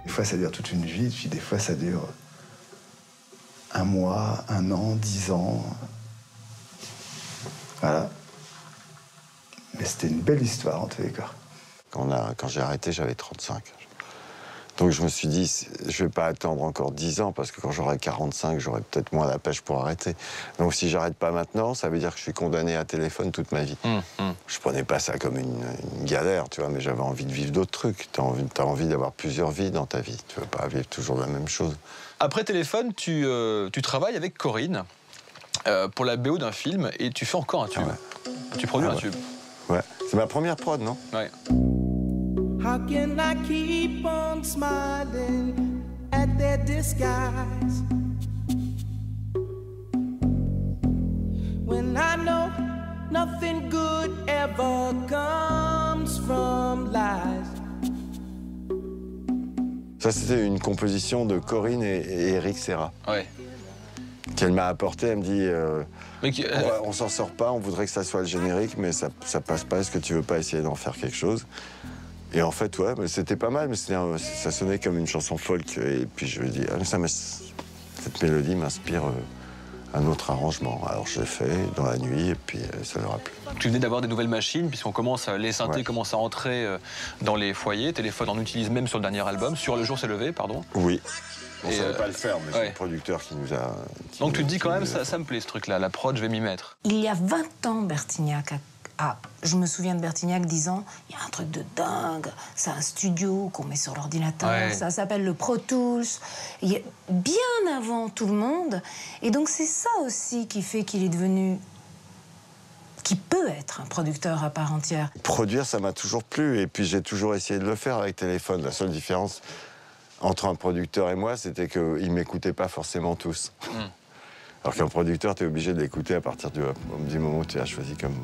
Des fois, ça dure toute une vie, puis des fois, ça dure 1 mois, 1 an, 10 ans. Voilà. Mais c'était une belle histoire, en tous les cas. Quand j'ai arrêté, j'avais 35. Donc je me suis dit, je vais pas attendre encore 10 ans, parce que quand j'aurai 45, j'aurai peut-être moins la pêche pour arrêter. Donc si j'arrête pas maintenant, ça veut dire que je suis condamné à Téléphone toute ma vie. Je prenais pas ça comme une galère, tu vois, mais j'avais envie de vivre d'autres trucs. T'as envie d'avoir plusieurs vies dans ta vie. Tu veux pas vivre toujours la même chose. Après Téléphone, tu travailles avec Corinne pour la BO d'un film, et tu fais encore un tube. Ah ouais. Tu produis un tube. Ouais, c'est ma première prod, non? Ouais. How can I keep on smiling at their disguise when I know nothing good ever comes from lies? Ça, c'était une composition de Corinne et Eric Serra. Ouais. Qu'elle m'a apporté, elle me dit on s'en sort pas, on voudrait que ça soit le générique, mais ça passe pas, est-ce que tu veux pas essayer d'en faire quelque chose? Et en fait, ouais, mais c'était pas mal, mais ça sonnait comme une chanson folk. Et puis je me dis, cette mélodie m'inspire un autre arrangement. Alors je l'ai fait dans la nuit, et puis ça leur a plu. Tu venais d'avoir des nouvelles machines, puisqu'on les synthés commencent à entrer dans les foyers. Téléphone en utilise même sur le dernier album, sur Le Jour s'est levé, pardon. Oui. On ne savait pas le faire, mais c'est le producteur qui nous a... Donc tu te dis quand même, ça me plaît ce truc-là, la prod, je vais m'y mettre. Il y a 20 ans, Bertignac je me souviens de Bertignac disant il y a un truc de dingue, c'est un studio qu'on met sur l'ordinateur, ça s'appelle le Pro Tools. Bien avant tout le monde. Et donc c'est ça aussi qui fait qu'il est devenu, qui peut être un producteur à part entière. Produire, ça m'a toujours plu, et puis j'ai toujours essayé de le faire avec Téléphone. La seule différence entre un producteur et moi, c'était qu'ils ne m'écoutaient pas forcément tous. Alors qu'un producteur, tu es obligé de l'écouter à partir du moment où tu as choisi comme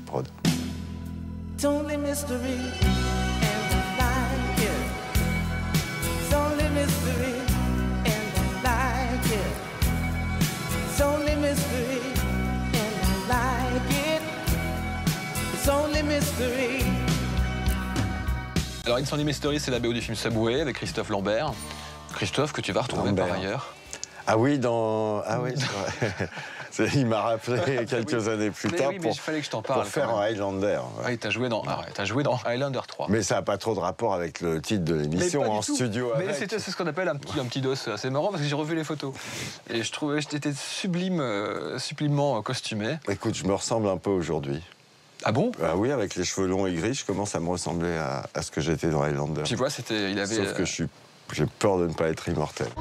prod. It's only mystery and I like it. It's only mystery and I like it. It's only mystery and I like it. It's only mystery. Alors It's Only Mystery, c'est la BO du film Subway avec Christophe Lambert. Christophe, que tu vas retrouver par ailleurs. Ah oui, Ah oui, c'est vrai. Il m'a rappelé quelques années plus tard pour faire un Highlander. Oui, t'as joué dans Highlander 3. Mais ça n'a pas trop de rapport avec le titre de l'émission en studio. Mais c'est ce qu'on appelle un petit dos. C'est marrant parce que j'ai revu les photos. Et je trouvais que j'étais sublimement costumé. Écoute, je me ressemble un peu aujourd'hui. Ah bon? Ah oui, avec les cheveux longs et gris, je commence à me ressembler à ce que j'étais dans Highlander. Tu vois, sauf que j'ai peur de ne pas être immortel. «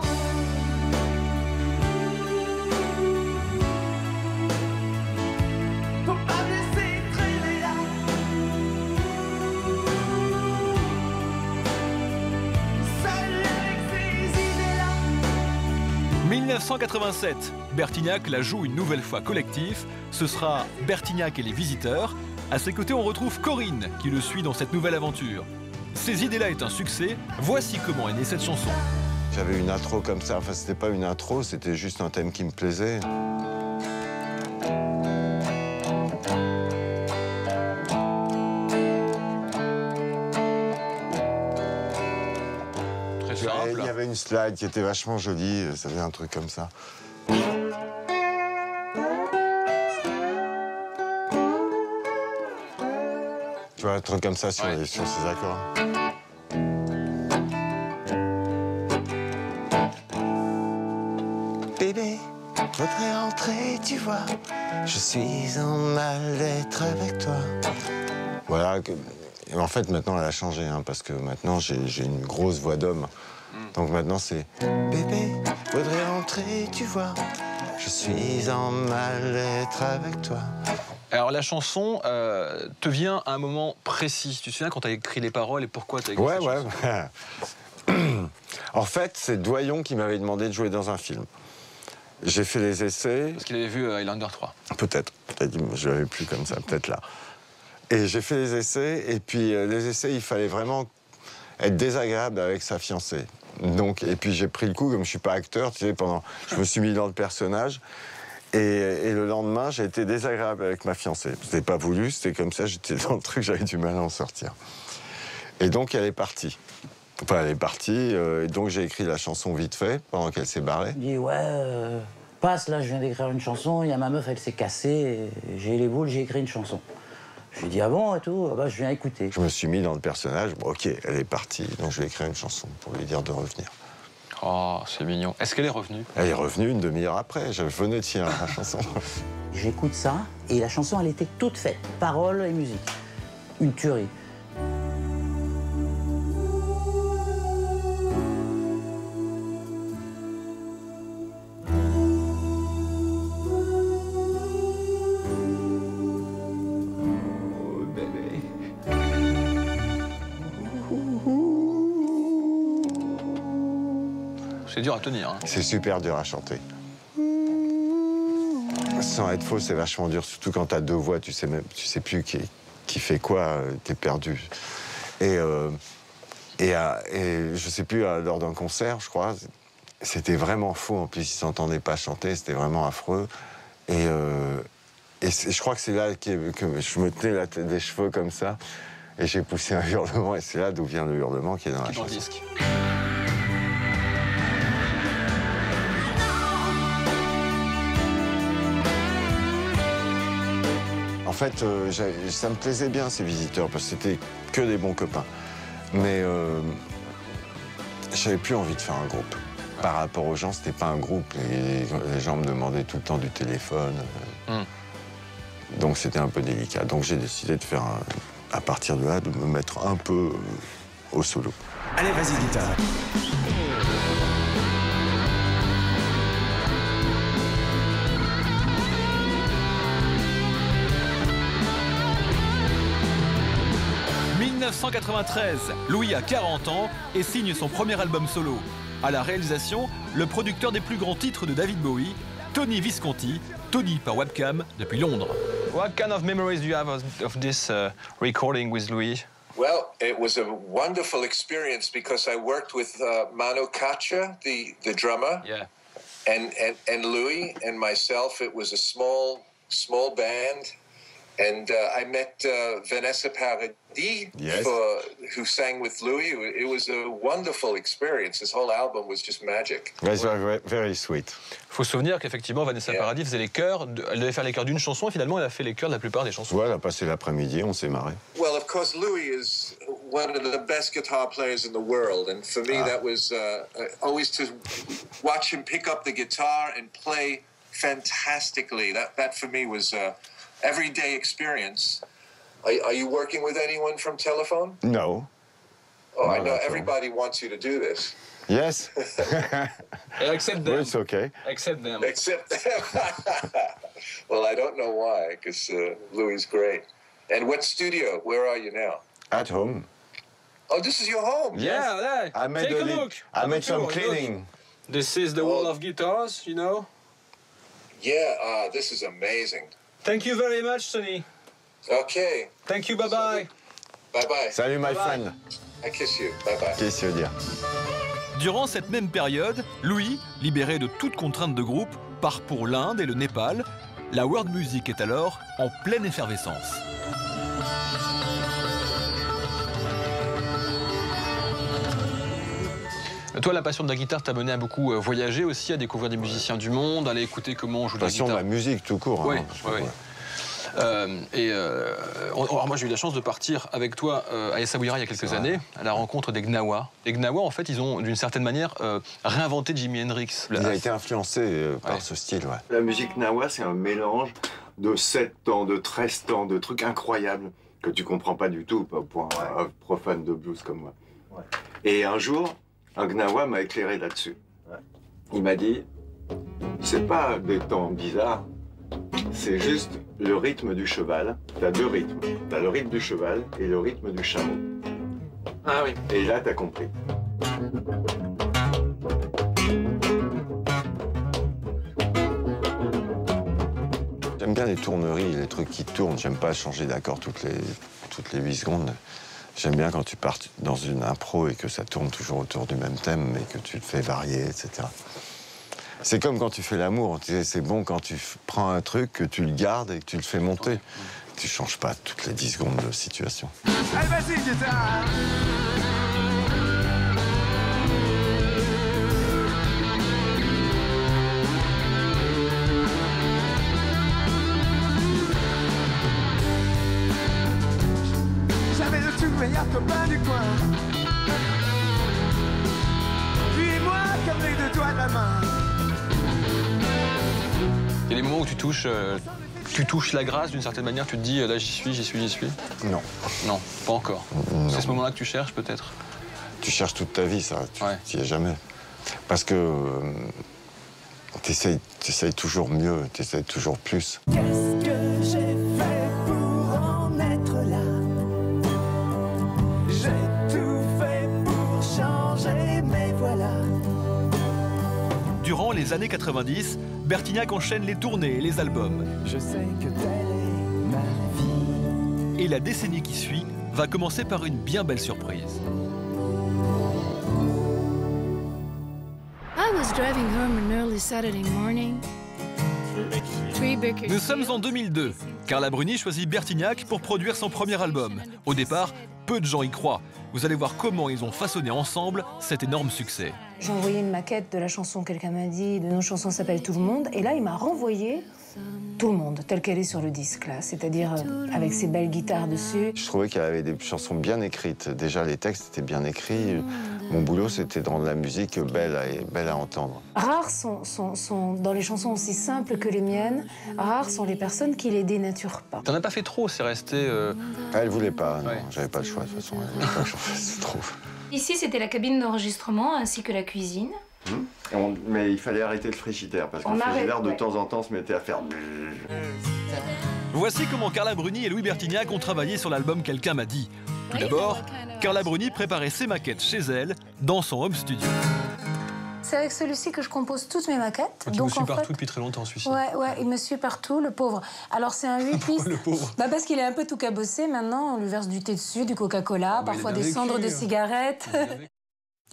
1987, Bertignac la joue une nouvelle fois collectif. Ce sera Bertignac et les visiteurs. À ses côtés, on retrouve Corinne, qui le suit dans cette nouvelle aventure. Ces idées-là est un succès. Voici comment est née cette chanson. J'avais une intro comme ça. Enfin, c'était pas une intro, c'était juste un thème qui me plaisait. incroyable. Il y avait une slide qui était vachement jolie, ça faisait un truc comme ça. Tu vois, un truc comme ça sur ces accords. Bébé, faudrait rentrer, tu vois. Je suis en mal-être avec toi. Voilà. En fait, maintenant, elle a changé, hein, parce que maintenant, j'ai une grosse voix d'homme. Donc maintenant, c'est bébé, faudrait rentrer, tu vois. Je suis en mal-être avec toi. Alors la chanson te vient à un moment précis. Tu te souviens quand tu as écrit les paroles et pourquoi tu as écrit cette chanson? En fait, c'est Doyon qui m'avait demandé de jouer dans un film. J'ai fait les essais. Parce qu'il avait vu Highlander 3. Peut-être je l'avais plus comme ça, peut-être là. Et j'ai fait les essais, et puis les essais, il fallait vraiment être désagréable avec sa fiancée. Donc, et puis j'ai pris le coup, comme je suis pas acteur, tu sais, je me suis mis dans le personnage. Et le lendemain, j'ai été désagréable avec ma fiancée. C'était pas voulu, c'était comme ça, j'étais dans le truc, j'avais du mal à en sortir. Et donc, elle est partie. Enfin, elle est partie, et donc j'ai écrit la chanson vite fait, pendant qu'elle s'est barrée. Il dit, ouais, passe, là, je viens d'écrire une chanson, il y a ma meuf, elle s'est cassée, j'ai les boules, j'ai écrit une chanson. Je lui ai dit, ah bon, et tout, bah, je viens écouter. Je me suis mis dans le personnage, bon, ok, elle est partie, donc je vais écrire une chanson pour lui dire de revenir. Oh, c'est mignon. Est-ce qu'elle est revenue? Elle est revenue une demi-heure après, je venais de finir la chanson. J'écoute ça, et la chanson, elle était toute faite, paroles et musique. Une tuerie. C'est dur à tenir. Hein. C'est super dur à chanter. Sans être faux, c'est vachement dur, surtout quand t'as deux voix, tu sais plus qui fait quoi, t'es perdu. Et je sais plus, lors d'un concert, je crois, c'était vraiment faux. En plus, ils s'entendaient pas chanter, c'était vraiment affreux. Et je crois que c'est là que je me tenais la tête des cheveux comme ça, et j'ai poussé un hurlement, et c'est là d'où vient le hurlement qui est dans la chanson. Disque. En fait, ça me plaisait bien, ces visiteurs, parce que c'était que des bons copains. Mais j'avais plus envie de faire un groupe. Par rapport aux gens, c'était pas un groupe. Les gens me demandaient tout le temps du téléphone. Donc c'était un peu délicat. Donc j'ai décidé de faire, à partir de là, de me mettre un peu au solo. Allez, vas-y, guitare. « 1993, Louis a 40 ans et signe son premier album solo. À la réalisation, le producteur des plus grands titres de David Bowie, Tony Visconti, Tony par webcam depuis Londres. What kind of memories do you have of this recording with Louis? Well, it was a wonderful experience because I worked with Mano Katcha, the drummer, and Louis and myself. It was a small band. And I met Vanessa Paradis, who sang with Louis. It was a wonderful experience. This whole album was just magic. It's very sweet. Il faut se souvenir qu'effectivement, Vanessa Paradis faisait les chœurs. Elle devait faire les chœurs d'une chanson, et finalement, elle a fait les chœurs de la plupart des chansons. Ouais, elle a passé l'après-midi, on s'est marré. Well, of course, Louis is one of the best guitar players in the world. And for me, that was always to watch him pick up the guitar and play fantastically. That for me was... everyday experience. Are you working with anyone from Telephone? No. Oh, I know everybody wants you to do this. Yes. Except them. Well, it's okay. Except them. Except them. Well, I don't know why, because Louis is great. And what studio? Where are you now? At home. Oh, this is your home? Yeah, I made take a look. I made some cleaning. This is the wall of guitars, you know? Yeah, this is amazing. Thank you very much, Tony. Okay. Thank you, bye-bye. Bye-bye. Salut, my friend. I kiss you. Bye-bye. Qu'est-ce que tu veux dire? Durant cette même période, Louis, libéré de toute contrainte de groupe, part pour l'Inde et le Népal. La world music est alors en pleine effervescence. Toi, la passion de la guitare t'a mené à beaucoup voyager aussi, à découvrir des musiciens du monde, à aller écouter comment on joue de la guitare. Passion de la musique tout court. Oui, hein, oui. Alors moi j'ai eu la chance de partir avec toi à Essaouira il y a quelques années à la rencontre des Gnawa. Les Gnawa en fait ils ont d'une certaine manière réinventé Jimi Hendrix. Il a été influencé par ce style. Ouais. La musique Gnawa c'est un mélange de 7 temps, de 13 temps, de trucs incroyables que tu comprends pas du tout pour un profane de blues comme moi. Ouais. Et un jour un Gnawa m'a éclairé là-dessus. Ouais. Il m'a dit c'est pas des temps bizarres. C'est juste le rythme du cheval. T'as 2 rythmes. T'as le rythme du cheval et le rythme du chameau. Ah oui. Et là, t'as compris. J'aime bien les tourneries, les trucs qui tournent. J'aime pas changer d'accord toutes les 8 secondes. J'aime bien quand tu pars dans une impro et que ça tourne toujours autour du même thème, mais que tu le fais varier, etc. C'est comme quand tu fais l'amour, c'est bon quand tu prends un truc, que tu le gardes et que tu le fais monter. Tu changes pas toutes les 10 secondes de situation. Allez, vas-y, guitare! J'avais le tout meilleur copain du coin. Lui et moi, comme les 2 doigts de la main. Il y a des moments où tu touches la grâce d'une certaine manière, tu te dis là j'y suis. Non. Non, pas encore. C'est ce moment-là que tu cherches peut-être. Tu cherches toute ta vie ça, tu n'y es jamais. Parce que t'essayes toujours mieux, t'essayes toujours plus. Qu'est-ce que j'ai fait pour en être là? J'ai tout fait pour changer, mais voilà. Durant les années 90, Bertignac enchaîne les tournées et les albums. Je sais que telle est ma vie. Et la décennie qui suit va commencer par une bien belle surprise. I was driving home an early Saturday morning. Nous sommes en 2002. Carla Bruni choisit Bertignac pour produire son premier album. Au départ, peu de gens y croient. Vous allez voir comment ils ont façonné ensemble cet énorme succès. J'ai envoyé une maquette de la chanson Quelqu'un m'a dit, de nos chansons s'appelle Tout le monde, et là il m'a renvoyé Tout le monde, telle qu'elle est sur le disque là, c'est-à-dire avec ses belles guitares dessus. Je trouvais qu'elle avait des chansons bien écrites. Déjà les textes étaient bien écrits. Mon boulot c'était de rendre la musique belle à entendre. Rares sont dans les chansons aussi simples que les miennes, rares sont les personnes qui les dénaturent pas. T'en as pas fait trop, c'est resté... Elle voulait pas, non, j'avais pas le choix de toute façon, elle voulait pas que j'en fasse trop. Ici, c'était la cabine d'enregistrement ainsi que la cuisine. Mais il fallait arrêter le frigidaire parce que le frigidaire de temps en temps se mettait à faire... Voici comment Carla Bruni et Louis Bertignac ont travaillé sur l'album Quelqu'un m'a dit. Tout d'abord, Carla Bruni préparait ses maquettes chez elle, dans son home studio. C'est avec celui-ci que je compose toutes mes maquettes. Il me suit partout depuis très longtemps, celui-ci. Ouais, il me suit partout, le pauvre. Alors c'est un 8 pistes. Le pauvre. Parce qu'il est un peu tout cabossé maintenant, on lui verse du thé dessus, du Coca-Cola, parfois des cendres de cigarettes.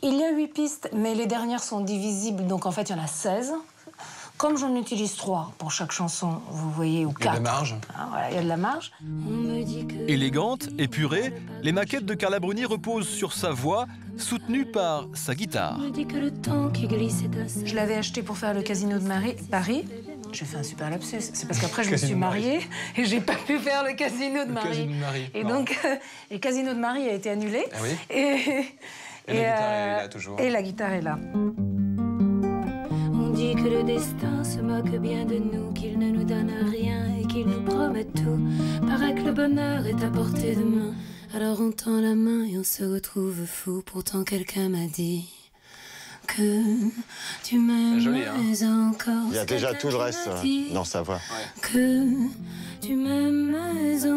Il y a 8 pistes, mais les dernières sont divisibles, donc en fait il y en a 16. Comme j'en utilise 3 pour chaque chanson, vous voyez, ou 4. Il y a de la marge. Voilà, il y a de la marge. Élégante, épurée, les maquettes de Carla Bruni reposent sur sa voix, soutenue par sa guitare. Je l'avais acheté pour faire le Casino de Paris. J'ai fait un super lapsus. C'est parce qu'après, je me suis mariée et j'ai pas pu faire le Casino de Marie. Et donc, le Casino de Marie a été annulé. Ah oui. Et la guitare est là, toujours. Et la guitare est là. On dit que le destin se moque bien de nous, qu'il ne nous donne rien et qu'il nous promet tout. Paraît que le bonheur est à portée de main. Alors on tend la main et on se retrouve fou. Pourtant quelqu'un m'a dit que tu m'aimes encore. Il y a déjà tout le reste dans sa voix. Que tu m'aimes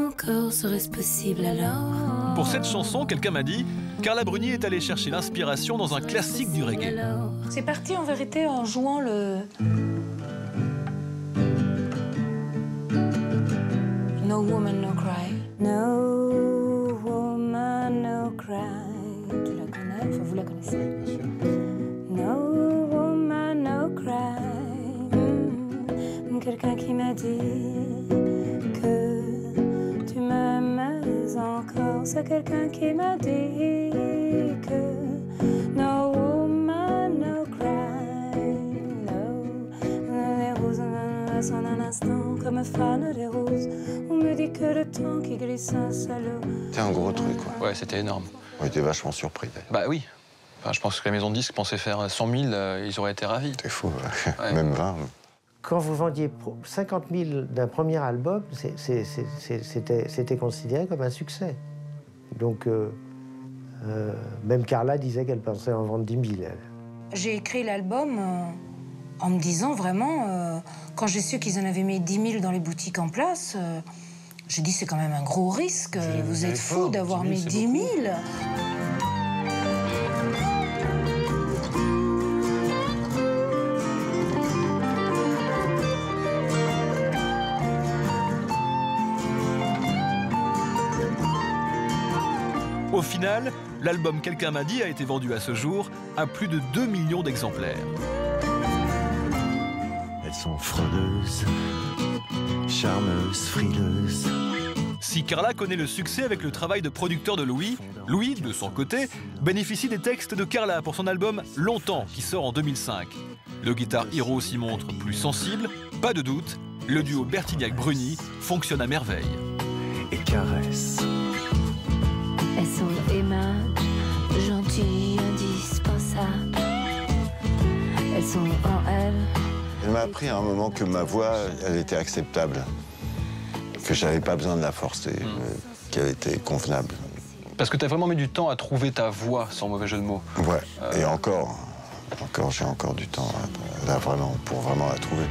encore, serait-ce possible alors? Pour cette chanson, Quelqu'un m'a dit, Carla Bruni est allée chercher l'inspiration dans un classique du reggae. C'est parti en vérité en jouant le... No Woman, No Cry. No Woman, No Cry. Tu la connais? Enfin, vous la connaissez? Bien sûr. No Woman, No Cry. Quelqu'un qui m'a dit que tu m'aimes encore. C'est quelqu'un qui m'a dit que no woman. passe en un instant comme fan des roses. On me dit que le temps qui glisse un salaud. C'était un gros truc, quoi. Ouais, c'était énorme. On était vachement surpris, d'ailleurs. Bah oui. Enfin, je pense que la maison de disques pensait faire 100 000, ils auraient été ravis. C'est fou, ouais. Même 20. Quand vous vendiez 50 000 d'un premier album, c'était considéré comme un succès. Donc, même Carla disait qu'elle pensait en vendre 10 000. Elle. J'ai écrit l'album en me disant vraiment, quand j'ai su qu'ils en avaient mis 10 000 dans les boutiques en place, j'ai dit c'est quand même un gros risque. Vous êtes fous d'avoir mis 10 000. Au final, l'album Quelqu'un m'a dit a été vendu à ce jour à plus de 2 millions d'exemplaires. Elles sont fraudeuses, charmeuses, frileuses. Si Carla connaît le succès avec le travail de producteur de Louis, Louis, de son côté, bénéficie des textes de Carla pour son album Longtemps, qui sort en 2005. Le Guitar Hero s'y montre plus sensible, pas de doute, le duo Bertignac-Bruni fonctionne à merveille. Et caresse. Elles sont aimables, gentilles, indispensables. Elles sont en elles. Elle m'a appris à un moment que ma voix, elle était acceptable. Que j'avais pas besoin de la forcer, qu'elle était convenable. Parce que tu as vraiment mis du temps à trouver ta voix, sans mauvais jeu de mots. Ouais, et encore, j'ai encore du temps là, vraiment, pour vraiment la trouver.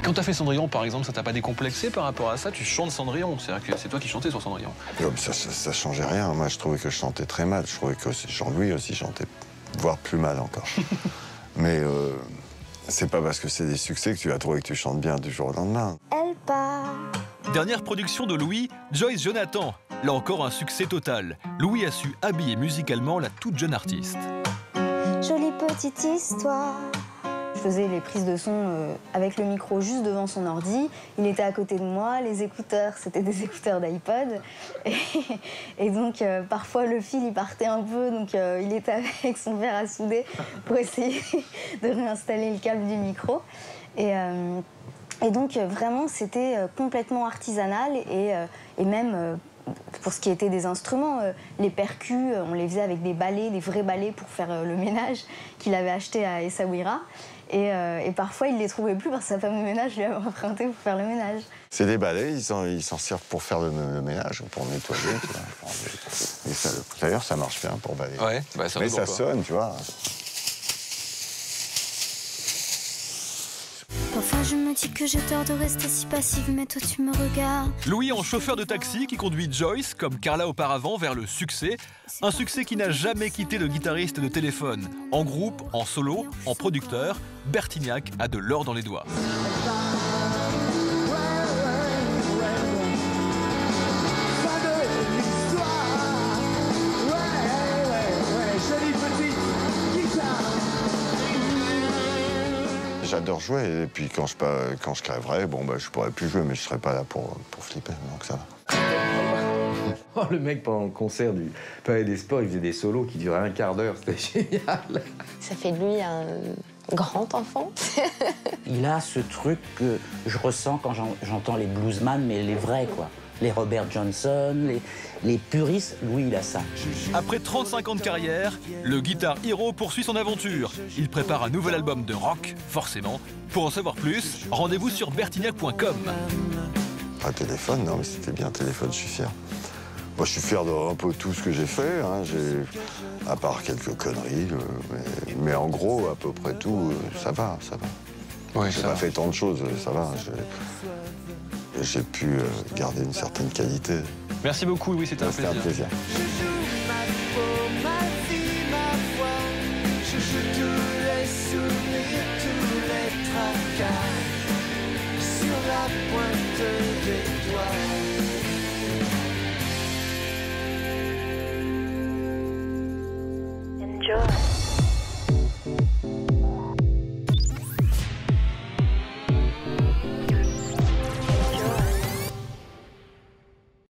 Quand tu as fait Cendrillon, par exemple, ça t'a pas décomplexé par rapport à ça? Tu chantes Cendrillon, c'est-à-dire que c'est toi qui chantais sur Cendrillon. Ça changeait rien. Moi, je trouvais que je chantais très mal. Je trouvais que Jean-Louis aussi chantait, voire plus mal encore. Mais c'est pas parce que c'est des succès que tu vas trouver que tu chantes bien du jour au lendemain. Elle part. Dernière production de Louis, Joyce Jonathan. Là encore un succès total. Louis a su habiller musicalement la toute jeune artiste. Jolie petite histoire. Je faisais les prises de son avec le micro juste devant son ordi. Il était à côté de moi, les écouteurs, c'était des écouteurs d'iPod. Et donc, parfois, le fil, il partait un peu, donc il était avec son fer à souder pour essayer de réinstaller le câble du micro. Et donc, vraiment, c'était complètement artisanal et même... Pour ce qui était des instruments, les percus, on les faisait avec des balais, des vrais balais pour faire le ménage qu'il avait acheté à Essaouira. Et parfois, il ne les trouvait plus parce que sa femme de ménage lui avait emprunté pour faire le ménage. C'est des balais, ils s'en servent pour faire le ménage, pour nettoyer. Tu vois. D'ailleurs, ça marche bien pour balayer. Ouais, bah, mais ça sonne, tu vois. Parfois je me dis que j'ai tort de rester si passive, mais toi tu me regardes. Louis en chauffeur de taxi qui conduit Joyce, comme Carla auparavant, vers le succès. Un succès qui n'a jamais quitté le guitariste de Téléphone. En groupe, en solo, en producteur, Bertignac a de l'or dans les doigts. J'adore jouer, et puis quand je crèverai, bon, bah, je pourrais plus jouer, mais je serai pas là pour flipper, donc ça va. Oh, le mec, pendant le concert du Palais des Sports, il faisait des solos qui duraient un quart d'heure, c'était génial. Ça fait de lui un grand enfant. Il a ce truc que je ressens quand j'entends les bluesman, mais les vrais, quoi. Les Robert Johnson, les puristes, Louis, il a ça. Après 35 ans de carrière, le Guitar Hero poursuit son aventure. Il prépare un nouvel album de rock, forcément. Pour en savoir plus, rendez-vous sur bertignac.com. Pas Téléphone, non, mais c'était bien Téléphone, je suis fier. Moi, je suis fier de un peu tout ce que j'ai fait, hein. À part quelques conneries, mais en gros, à peu près tout, ça va, ça va. Ouais, j'ai pas fait tant de choses, ça va. J'ai pu garder une certaine qualité. Merci beaucoup, Louis, c'était un plaisir. Je joue ma peau, ma vie, ma foi. Je joue tous les souvenirs, tous les tracas. Sur la pointe des doigts.